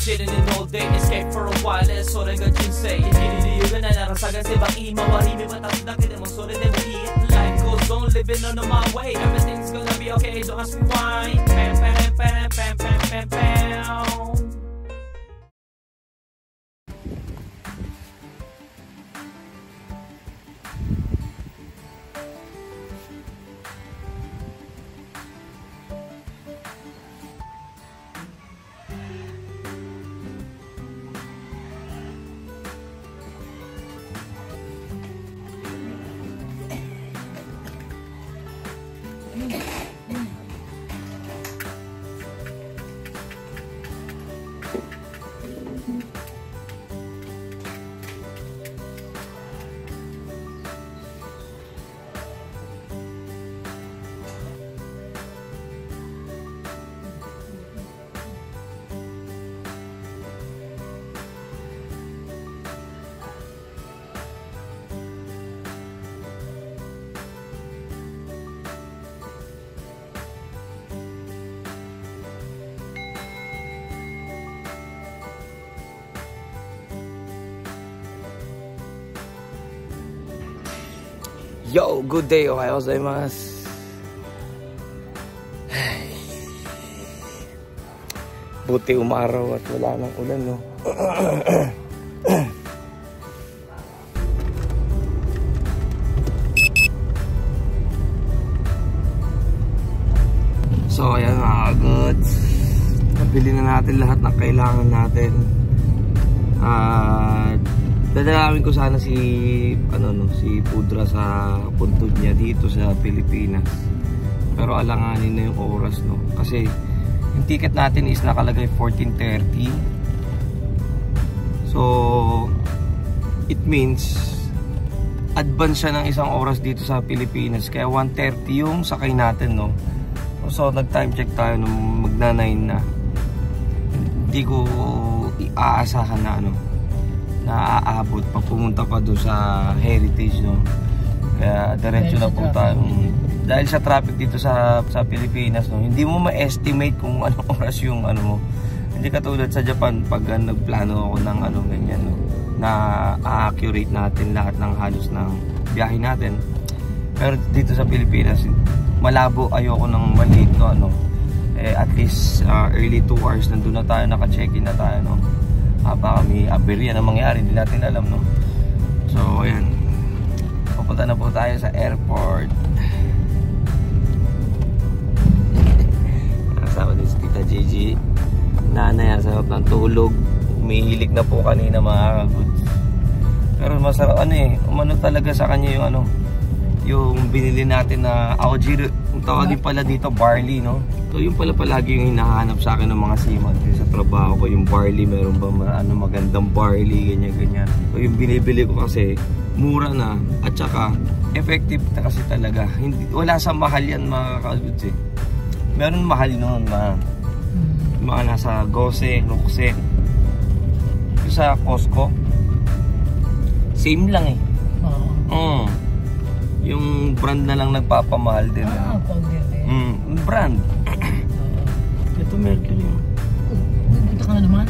chilling in all day, escape for a while, so they got you say. Inililigan na narasagan si Baki, mawarimi matapos na mo, so they will eat. Life goes on, living on my way, everything's gonna be okay, don't ask me why. Pam, pam, pam, pam, pam, pam, pam. Yo, good day, ohayo gozaimasu. Buti umaraw at wala nang ulan, no? So, ayan mga goods. Nabili na natin lahat ng kailangan natin. Dadalawin ko sana si si Pudra sa puntod niya dito sa Pilipinas. Pero alanganin na yung oras, no. Kasi yung ticket natin is nakalagay 14:30. So it means advance siya ng isang oras dito sa Pilipinas. Kaya 1:30 yung sakay natin, no. So nag-time check tayo nung magna-9 na. Hindi ko iaasahan na na aabot pag pumunta pa doon sa Heritage, no. Kaya diretso na po tayo. Dahil sa traffic dito sa Pilipinas, no, hindi mo ma-estimate kung anong oras yung mo. Hindi katulad sa Japan pag nagplano ako ng ganyan, no, na accurate natin lahat ng halos ng biyahe natin. Pero dito sa Pilipinas, malabo, ayoko ng maliit, no, at least early 2 hours nandun na tayo, naka-check-in na tayo, no. Baka may aberya na mangyari, hindi natin alam, no. So ayan, pupunta na po tayo sa airport. Kasama din si Tita Gigi, nanay ang sarap ng tulog, umihilig na po kanina mga goods. Pero masarap umano talaga sa kanya yung yung binili natin na Aojiro. Ang tawag din pala dito barley, no. So yung pala palagi yung hinahanap sa akin ng mga seaman sa trabaho ko, yung barley. Meron ba magandang barley, ganyan. So yung binibili ko kasi mura na at saka effective na kasi talaga. Wala sa mahal yan mga ka-goods, Meron mahal noon, mga nasa 12, 12. Yung sa Costco same lang yung brand na lang nagpapamahal din. Brand. Ito Mercury. Punta ka na naman?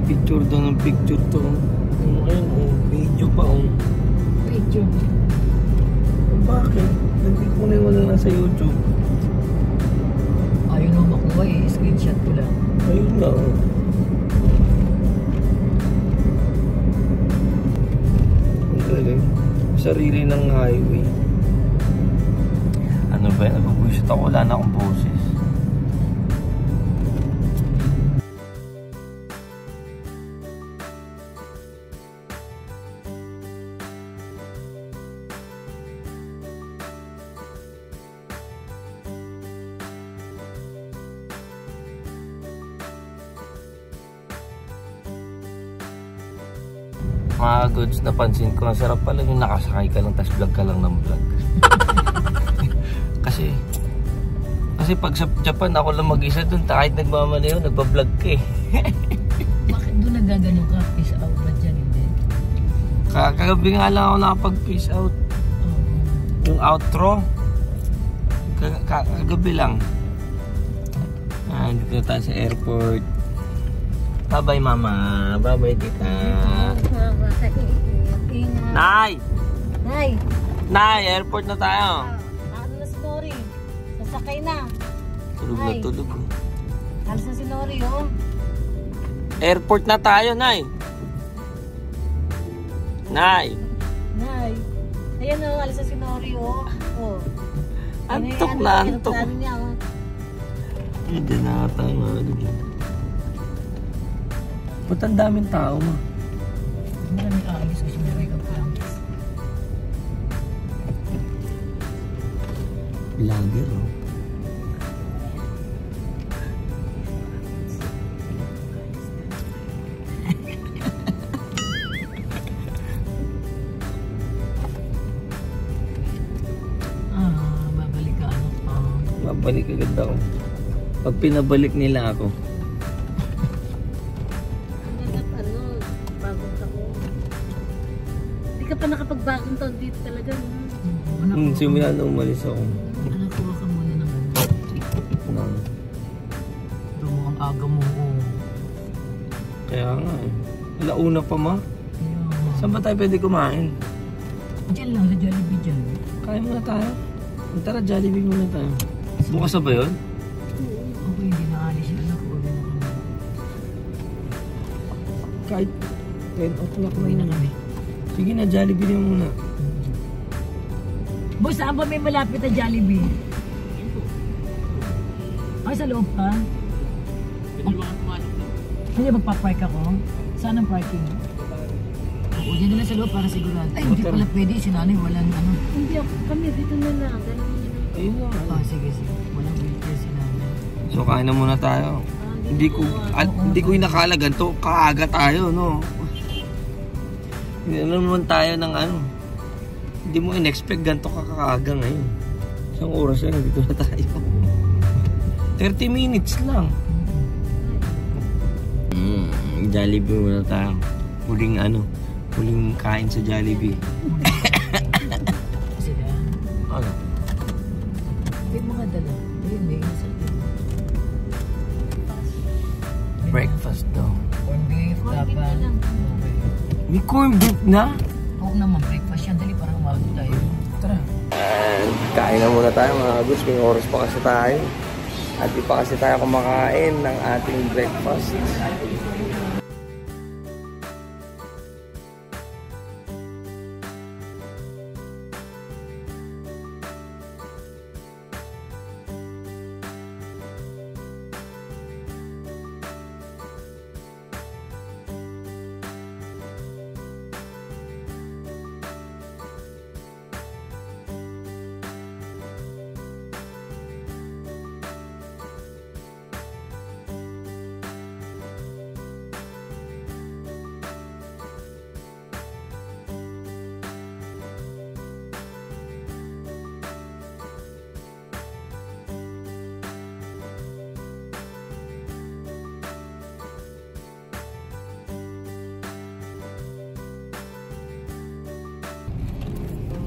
Picture daw ng picture to. Ayun, video pa Video? Bakit? Hindi ko na wala na sa YouTube. Ayun mo makuha screenshot ko lang. Ayun na Ang galing. Sarili ng highway. Ano ba yan? Nagbubuisit ako. Wala na akong boses. Mga goods, napansin ko, ang sarap pala yung nakasakay ka lang tapos vlog ka lang ng vlog. kasi pag sa Japan ako lang mag-isa dun, kahit nagmamalayo, nagpa-vlog ka eh. Bakit doon nagagano ka? Peace out ba dyan? Hindi. Kagabi nga lang ako nakapag-peace out. Yung outro, kagabi lang. Dito na tayo sa airport. Bye-bye mama, bye-bye tita. Nay! Nay! Nay, airport na tayo. Ano na si Nori? Sasakay na. Tulog na tulog. Alas na si Nori, oh. Airport na tayo, Nay. Nay. Nay. Ayan, oh, alas na si Nori, oh. Oh. Antok na, antok. Ano niya, oh. Hindi na tayo, mga. Ba't ang daming tao, ma? Maraming aalis kasi may wake up plans. Vlogger, oh. Babalik ka, ano pa? Babalik agad ako. Pag pinabalik nila ako. Pa nakapagbagong taon dito talaga, no? Simula na umalis ako. Anak, kuha ka muna ng ano. Doon mo ang aga mo, oh. Kaya nga eh. Alauna pa, ma. Yeah. Saan ba tayo pwede kumain? Diyan lang, sa Jollibee dyan. Kain muna tayo. Tara, Jollibee muna tayo. Bukas na ba yun? Okay, hindi naalis yung anak ko. Kahit 10 o'clock Uwi na kami. Sige na, Jollibee na muna. Boss, saan ba may malapit na Jollibee? Ay, sa loob pa? Hindi, magpapark ako. Saan ang parking? Oo, dyan nila sa loob para sigurado. Ay, hindi pala pwede. Sinanay, walang ano. Hindi ako, kami dito na lang. Ayun lang. Oh, sige. Walang wheelchair sinanay. So, kain na muna tayo. Hindi ko inakala ganito. Kaaga tayo, no? Hindi naman tayo ng ano. Hindi mo in-expect ganito kakaaga ngayon. Isang oras lang, dito na tayo. 30 minutes lang. Jollibee muna tayo. Huling kain sa Jollibee. Sila? Ano? May mga dala. Ayun, may isa. Breakfast daw. Corn beef, dapat. May corn beef na? Oo naman, breakfast yan. Dali, parang umawag tayo. Tara. And kain na muna tayo mga guys. May oras pa kasi tayo. At di pa kasi tayo kumakain ng ating breakfast.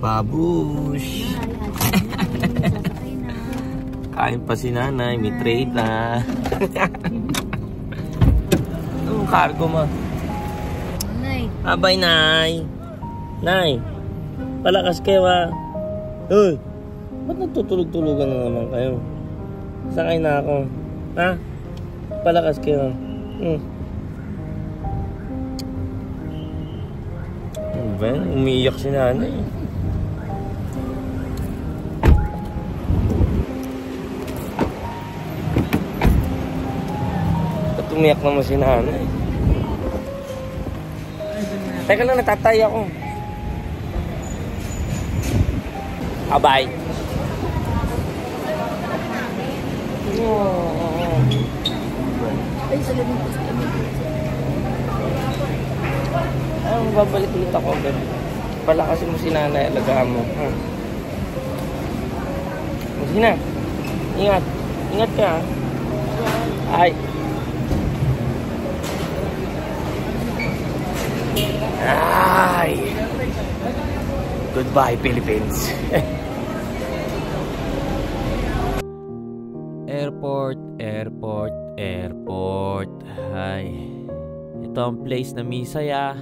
Babush! Kain pa si nanay, may tray na. Anong cargo mo? Nay. Abay, nay! Nay! Palakas kayo ha! Uy! Ba't nagtutulog-tulogan na naman kayo? Sakay na ako. Ha? Palakas kayo. Ano ba yan? Umiiyak si nanay. Umiyak naman si nanay. Teka lang, natatay ako. Abay. Ay, sa labing babalik ulit ako. Palakasin mo si nanay, alagaan mo. Ha? Sige na. Ingat. Ingat ka. Ay. Ay. Goodbye, Philippines. Airport, airport, airport. Ay. Ito ang place na may saya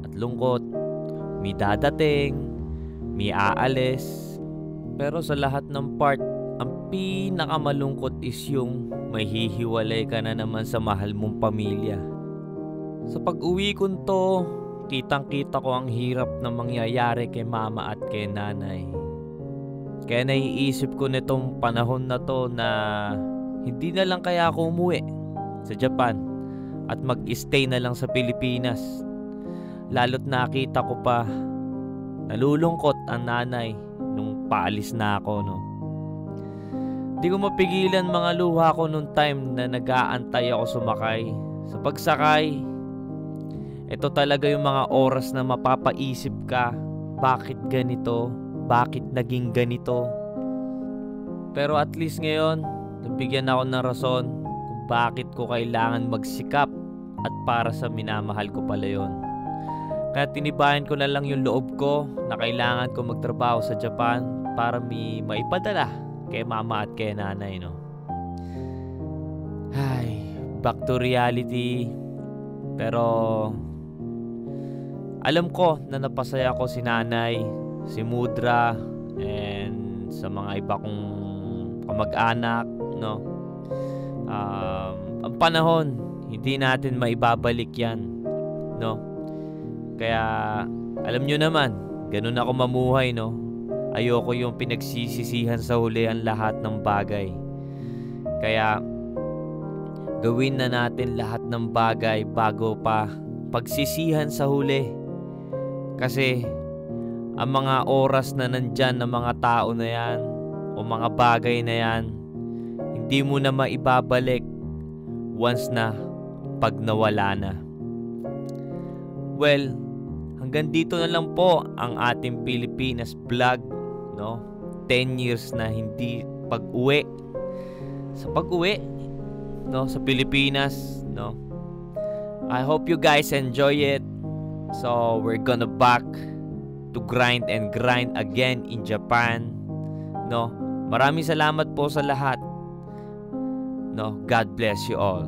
at lungkot. May dadating, may aalis. Pero sa lahat ng part, ang pinakamalungkot is yung may hihiwalay ka na naman sa mahal mong pamilya. Sa pag-uwi ko to, kitang-kita ko ang hirap na mangyayari kay mama at kay nanay. Kaya naiisip ko nitong panahon na to na hindi na lang kaya ako umuwi sa Japan at mag-stay na lang sa Pilipinas. Lalo't nakita ko pa nalulungkot ang nanay nung paalis na ako, no. Di ko mapigilan mga luha ko nung time na nag-aantay ako sumakay. Sa pagsakay, ito talaga yung mga oras na mapapaisip ka, bakit ganito? Bakit naging ganito? Pero at least ngayon, nabigyan ako ng rason kung bakit ko kailangan magsikap at para sa minamahal ko pala yun. Kaya tinibayan ko na lang yung loob ko na kailangan ko magtrabaho sa Japan para maipadala kay mama at kay nanay, no? Ay, back to reality. Pero alam ko na napasaya ko si nanay, si Mudra, and sa mga iba kong kamag-anak, no? Ang panahon, hindi natin maibabalik yan, no? Kaya alam nyo naman, ganun ako mamuhay, no? Ayoko yung pinagsisisihan sa huli ang lahat ng bagay. Kaya gawin na natin lahat ng bagay bago pa pagsisihan sa huli. Kasi ang mga oras na nandyan ng mga tao na yan o mga bagay na yan, hindi mo na maibabalik once na pag nawala na. Well, hanggang dito na lang po ang ating Pilipinas vlog, no? 10 years na hindi pag-uwi. Sa pag-uwi, no, sa Pilipinas, no? I hope you guys enjoy it. So, we're gonna back to grind and grind again in Japan, no? Maraming salamat po sa lahat. No, God bless you all.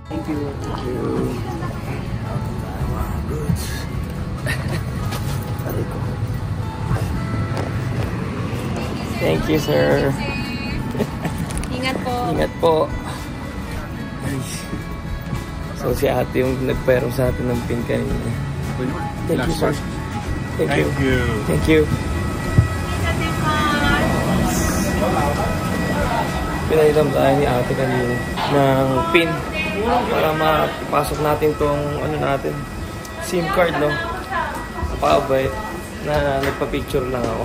Thank you. Thank you. Goods. Thank you, sir. Ingat po. Ingat po. Ay. So, si ate yung nagpero sa atin ng pin kanina. Thank you, sir. Thank you. Thank you. Pinailam tayo ni ate kanina ng pin para mapasok natin tong ano natin, SIM card, no? Napakabait. na nagpa-picture lang ako.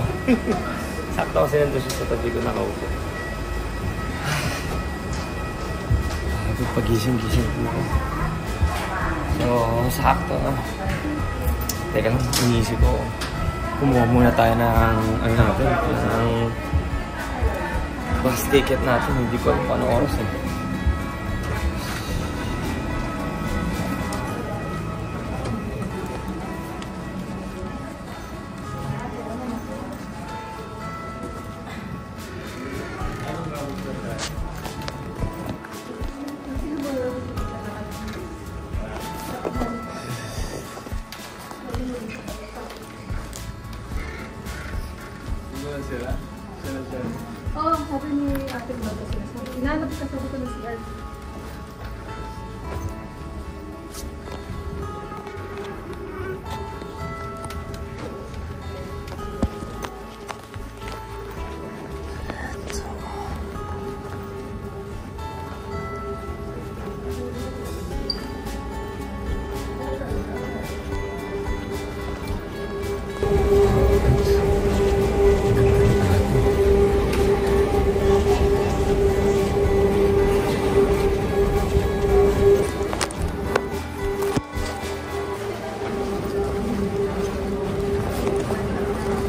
Sakto kasi nandun siya sa tabi ko nakaupo. Pagising-gising ko. So, sakto na. Teka lang, inisip ko. Kumuha muna tayo ng ano natin, ng bus ticket natin. Hindi ko alam paano oras eh. Oo, sabi ni Ate Marta sila. Hinanap ka sa ko ng CR.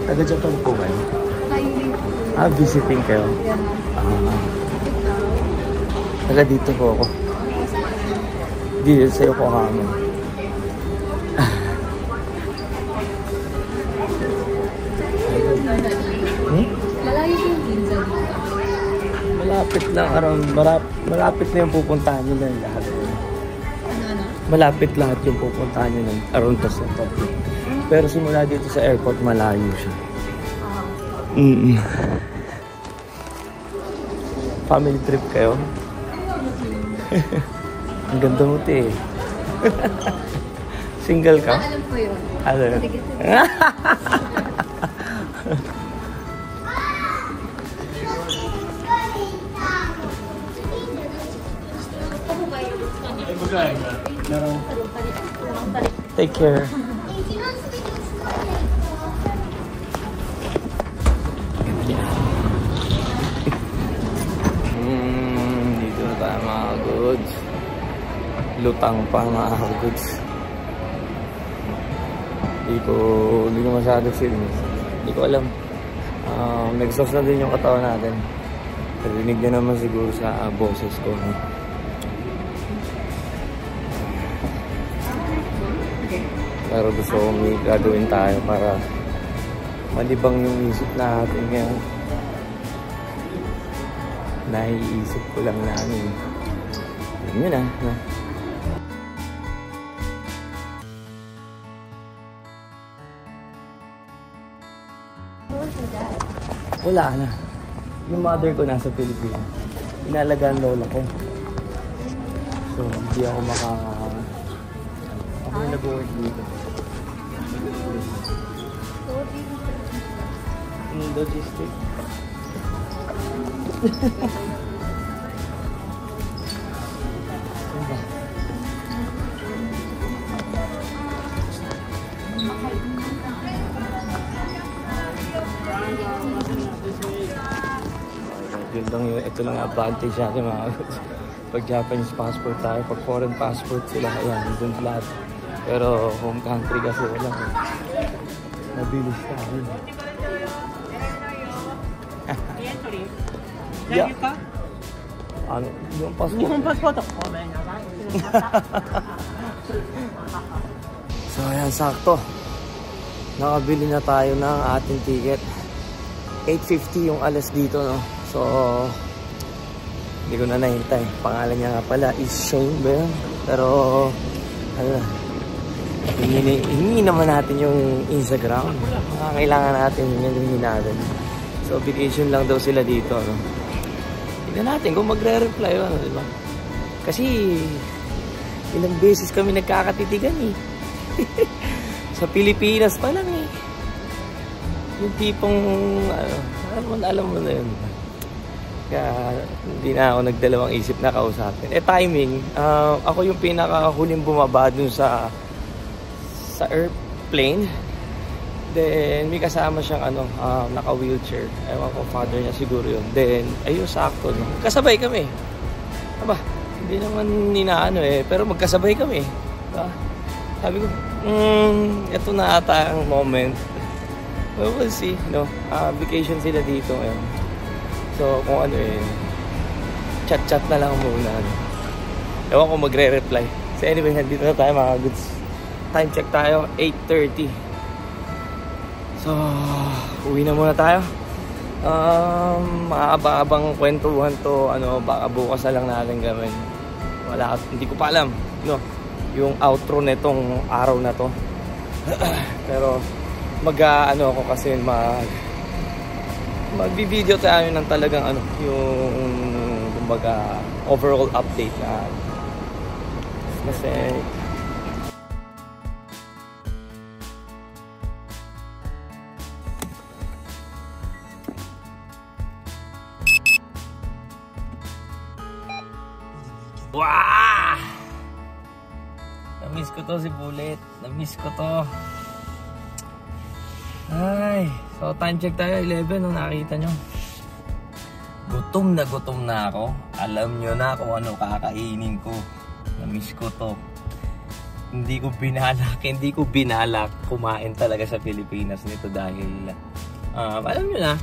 Taga-Japan po kayo? Visiting kayo? Taga dito po ako. Dito sa Yokohama. Malayo yung Ginza. Malapit lang, malapit na yung pupuntahan nyo na lahat. Malapit lahat yung pupuntahan nyo ng around to sa Tokyo. Pero simula dito sa airport, malayo siya. Family trip kayo? Ang ganda mo, te. Single ka? Alam ko yun. Alam. Take care. Dito na tayo mga goods. Lutang pa mga goods. Hindi ko masyado film. Hindi ko alam. Nag-sauce na din yung katawan natin. Narinig na naman siguro sa boses ko. Pero gusto ko may gagawin tayo para malibang yung isip natin ngayon. Naiisip ko lang namin. Yun na. Wala na. Yung mother ko nasa Pilipinas. Inalagaan lola ko. So, hindi ako ako yung nag-work dito. Logistic. Ito lang yung advantage natin mga guys. Pag Japanese passport tayo, pag foreign passport sila, ayan, dun lahat. Pero home country kasi wala. Mabilis tayo. Yeah. Ano? Yung passport. Yung passport. So ayan, sakto. Nakabili na tayo ng ating ticket. 8.50 yung alas dito, no? So, hindi ko na nahintay. Pangalan niya nga pala is Shane Bell. Pero, ano, hingi naman natin yung Instagram. Kailangan natin yung hingi natin. So, vacation lang daw sila dito, no? Tignan natin kung magre-reply, ano, diba? Kasi, ilang beses kami nagkakatitigan, eh. Sa Pilipinas pa lang, eh. Yung tipong, ano, alam mo na yun. Kaya hindi na ako nagdalawang isip na kausapin. Timing, ako yung pinakahuling bumaba dun sa airplane. Then, may kasama siyang naka-wheelchair. Ewan ko, father niya siguro yun. Then, ayun, sakto, no? Kasabay kami. Aba, hindi naman ninaano pero magkasabay kami. Sabi ko, ito na ata ang moment. Well, we'll see, no? Vacation sila dito ngayon. So, kung chat-chat na lang muna. Ewan ko magre-reply. So anyway, nandito na tayo mga goods. Time check tayo, 8:30. So, uwi na muna tayo. Maaba-abang kwentuhan to, baka bukas na lang natin gawin. Wala, hindi ko pa alam, no? Yung outro netong araw na to. Pero ako kasi magbi-video tayo ng talagang yung kumbaga overall update na kasi wow! Na-miss ko to si Bullet. Na-miss ko to. Ay, so time check tayo 11 nung nakita nyo. Gutom na ako. Alam nyo na kung ano kakainin ko. Na-miss ko to. Hindi ko binalak kumain talaga sa Pilipinas nito dahil alam nyo na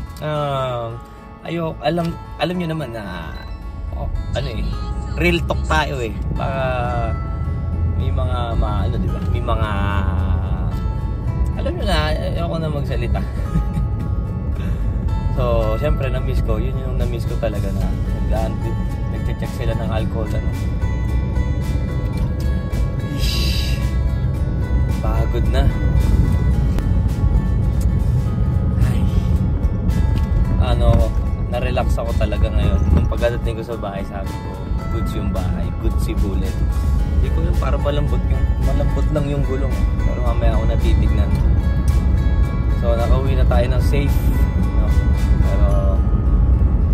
alam nyo naman na real talk tayo para may mga diba? May mga alam nyo na, ayoko na magsalita. So, syempre na-miss ko. Yun yung na-miss ko talaga na nag-check sila ng alcohol. Pagod na. Ay. Na-relax ako talaga ngayon. Nung pagdating ko sa bahay, sabi ko, goods yung bahay, goods si Bullet. Hindi ko yung para malambot lang yung gulong. Pero mamaya ako natitignan. So nakauwi na tayo ng safe, no? Pero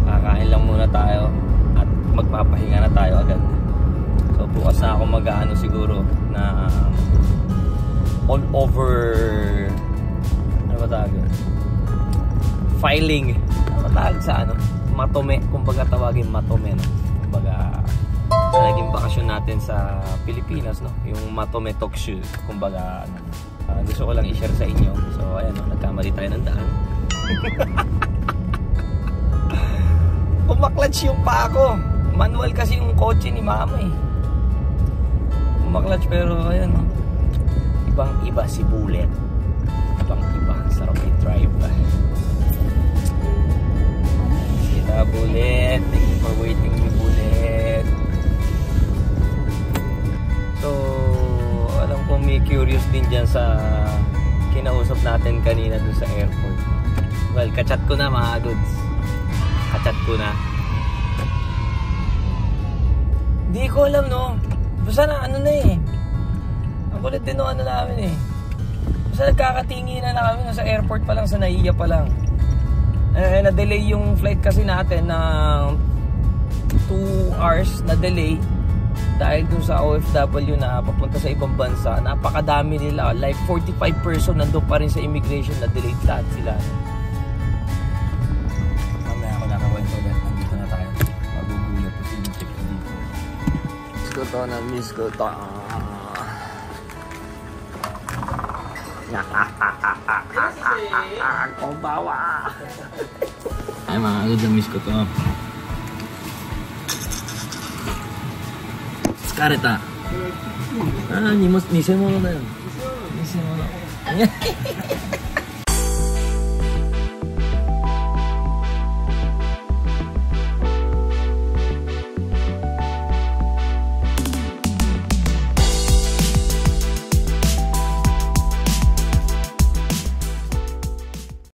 kakain lang muna tayo at magpapahinga na tayo agad. So bukas na ako mag-aano siguro na all over filing. Ano tawag sa matome, kumbaga tawagin matome, no? Kumbaga sa naging bakasyon natin sa Pilipinas, no? Yung Matome Talk Show, kumbaga gusto ko lang i-share sa inyo. So ayan, nagkamali tayo ng daan. Umaklats yung pa ako. Manual kasi yung kotse ni mama Umaklats pero ayan, ibang iba si Bullet. Ibang iba, sarap i-drive. Kita Bullet, thank you for waiting me Bullet. So, alam ko may curious din dyan sa kinausap natin kanina dun sa airport. Well, kachat ko na mga dudes. Kachat ko na. Di ko alam, no? Basta na ang kulit din namin Basta nagkakatinginan na kami sa airport pa lang, sa Naiya pa lang. Na-delay yung flight kasi natin ng 2 hours na delay. Dahil dun sa OFW na papunta sa ibang bansa, napakadami nila. Like 45 person nandun pa rin sa immigration na delayed lahat sila. Mamaya ako nakakwento ulit. Nandito na tayo. Magugulat po sila check dito. Miss ko to. Konbawa. Ay mga agad na miss ko to. Kareta. Nisemo na yun. Nisemo na.